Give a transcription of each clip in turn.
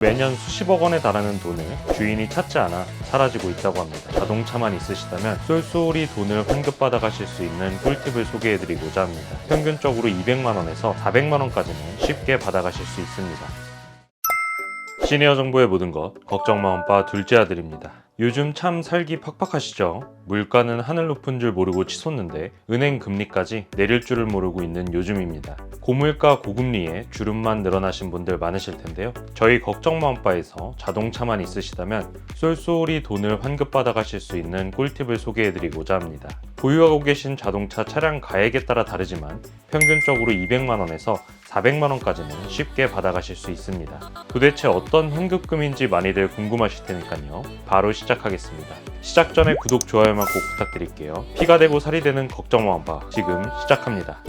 매년 수십억 원에 달하는 돈을 주인이 찾지 않아 사라지고 있다고 합니다. 자동차만 있으시다면 쏠쏠히 돈을 환급받아 가실 수 있는 꿀팁을 소개해드리고자 합니다. 평균적으로 200만 원에서 400만 원까지는 쉽게 받아가실 수 있습니다. 시니어 정보의 모든 것, 걱정 마음바 둘째 아들입니다. 요즘 참 살기 팍팍하시죠? 물가는 하늘 높은 줄 모르고 치솟는데 은행 금리까지 내릴 줄을 모르고 있는 요즘입니다. 고물가 고금리에 주름만 늘어나신 분들 많으실 텐데요. 저희 걱정 마음바에서 자동차만 있으시다면 쏠쏠히 돈을 환급받아 가실 수 있는 꿀팁을 소개해드리고자 합니다. 보유하고 계신 자동차 차량 가액에 따라 다르지만 평균적으로 200만 원에서 400만 원까지는 쉽게 받아가실 수 있습니다. 도대체 어떤 환급금인지 많이들 궁금하실 테니까요. 바로 시작하겠습니다. 시작 전에 구독, 좋아요만 꼭 부탁드릴게요. 피가 되고 살이 되는 걱정 마음바 지금 시작합니다.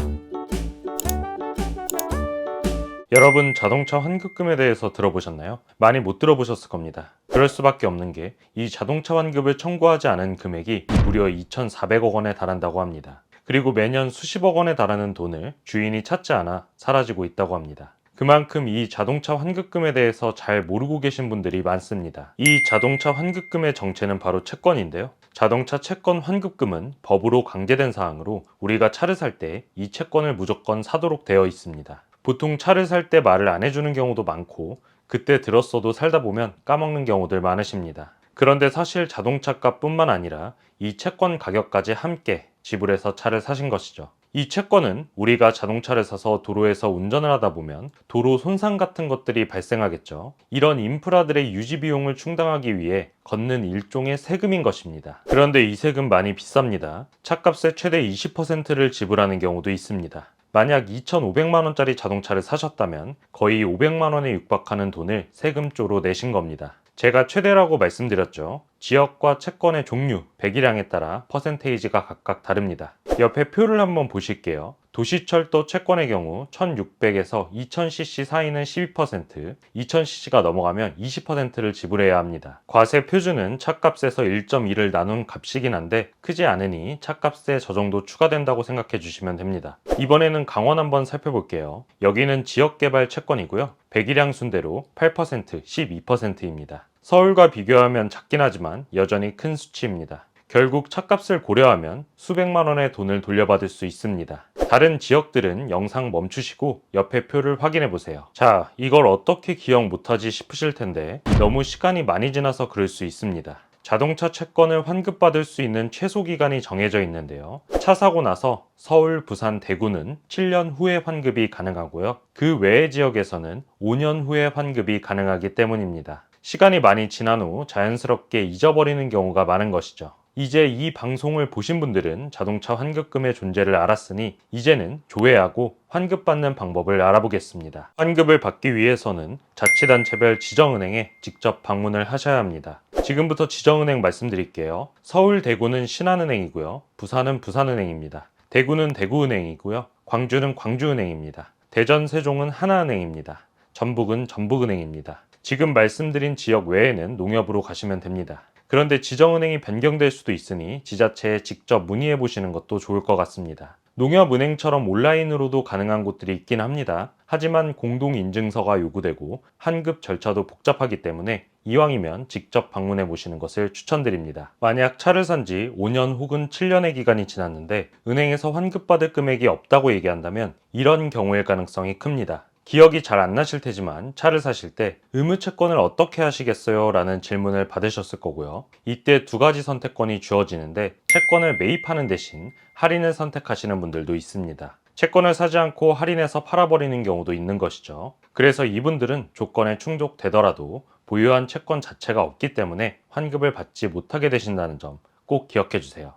여러분, 자동차 환급금에 대해서 들어보셨나요? 많이 못 들어보셨을 겁니다. 그럴 수밖에 없는 게 이 자동차 환급을 청구하지 않은 금액이 무려 2,400억 원에 달한다고 합니다. 그리고 매년 수십억 원에 달하는 돈을 주인이 찾지 않아 사라지고 있다고 합니다. 그만큼 이 자동차 환급금에 대해서 잘 모르고 계신 분들이 많습니다. 이 자동차 환급금의 정체는 바로 채권인데요. 자동차 채권 환급금은 법으로 강제된 사항으로 우리가 차를 살 때 이 채권을 무조건 사도록 되어 있습니다. 보통 차를 살 때 말을 안 해주는 경우도 많고 그때 들었어도 살다 보면 까먹는 경우들 많으십니다. 그런데 사실 자동차 값뿐만 아니라 이 채권 가격까지 함께 지불해서 차를 사신 것이죠. 이 채권은 우리가 자동차를 사서 도로에서 운전을 하다 보면 도로 손상 같은 것들이 발생하겠죠. 이런 인프라들의 유지 비용을 충당하기 위해 걷는 일종의 세금인 것입니다. 그런데 이 세금 많이 비쌉니다. 차값의 최대 20%를 지불하는 경우도 있습니다. 만약 2,500만 원짜리 자동차를 사셨다면 거의 500만 원에 육박하는 돈을 세금조로 내신 겁니다. 제가 최대라고 말씀드렸죠. 지역과 채권의 종류, 배기량에 따라 퍼센테이지가 각각 다릅니다. 옆에 표를 한번 보실게요. 도시철도 채권의 경우 1600에서 2000cc 사이는 12%, 2000cc가 넘어가면 20%를 지불해야 합니다. 과세 표준은 차값에서 1.2를 나눈 값이긴 한데 크지 않으니 차값에 저 정도 추가된다고 생각해 주시면 됩니다. 이번에는 강원 한번 살펴볼게요. 여기는 지역개발 채권이고요. 배기량 순대로 8%, 12%입니다. 서울과 비교하면 작긴 하지만 여전히 큰 수치입니다. 결국 차값을 고려하면 수백만 원의 돈을 돌려받을 수 있습니다. 다른 지역들은 영상 멈추시고 옆에 표를 확인해 보세요. 자, 이걸 어떻게 기억 못하지 싶으실 텐데 너무 시간이 많이 지나서 그럴 수 있습니다. 자동차 채권을 환급받을 수 있는 최소 기간이 정해져 있는데요. 차 사고 나서 서울, 부산, 대구는 7년 후에 환급이 가능하고요. 그 외의 지역에서는 5년 후에 환급이 가능하기 때문입니다. 시간이 많이 지난 후 자연스럽게 잊어버리는 경우가 많은 것이죠. 이제 이 방송을 보신 분들은 자동차 환급금의 존재를 알았으니 이제는 조회하고 환급받는 방법을 알아보겠습니다. 환급을 받기 위해서는 자치단체별 지정은행에 직접 방문을 하셔야 합니다. 지금부터 지정은행 말씀드릴게요. 서울, 대구는 신한은행이고요. 부산은 부산은행입니다. 대구는 대구은행이고요. 광주는 광주은행입니다. 대전, 세종은 하나은행입니다. 전북은 전북은행입니다. 지금 말씀드린 지역 외에는 농협으로 가시면 됩니다. 그런데 지정은행이 변경될 수도 있으니 지자체에 직접 문의해 보시는 것도 좋을 것 같습니다. 농협은행처럼 온라인으로도 가능한 곳들이 있긴 합니다. 하지만 공동인증서가 요구되고 환급 절차도 복잡하기 때문에 이왕이면 직접 방문해 보시는 것을 추천드립니다. 만약 차를 산 지 5년 혹은 7년의 기간이 지났는데 은행에서 환급받을 금액이 없다고 얘기한다면 이런 경우일 가능성이 큽니다. 기억이 잘 안 나실 테지만 차를 사실 때 의무채권을 어떻게 하시겠어요? 라는 질문을 받으셨을 거고요. 이때 두 가지 선택권이 주어지는데 채권을 매입하는 대신 할인을 선택하시는 분들도 있습니다. 채권을 사지 않고 할인해서 팔아버리는 경우도 있는 것이죠. 그래서 이분들은 조건에 충족되더라도 보유한 채권 자체가 없기 때문에 환급을 받지 못하게 되신다는 점 꼭 기억해 주세요.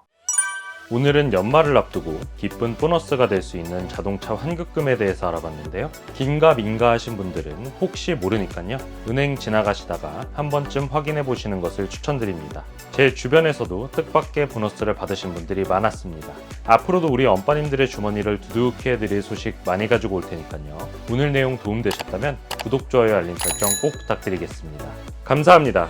오늘은 연말을 앞두고 기쁜 보너스가 될 수 있는 자동차 환급금에 대해서 알아봤는데요. 긴가 민가 하신 분들은 혹시 모르니까요. 은행 지나가시다가 한 번쯤 확인해 보시는 것을 추천드립니다. 제 주변에서도 뜻밖의 보너스를 받으신 분들이 많았습니다. 앞으로도 우리 엄빠님들의 주머니를 두둑히 해드릴 소식 많이 가지고 올 테니까요. 오늘 내용 도움되셨다면 구독, 좋아요, 알림 설정 꼭 부탁드리겠습니다. 감사합니다.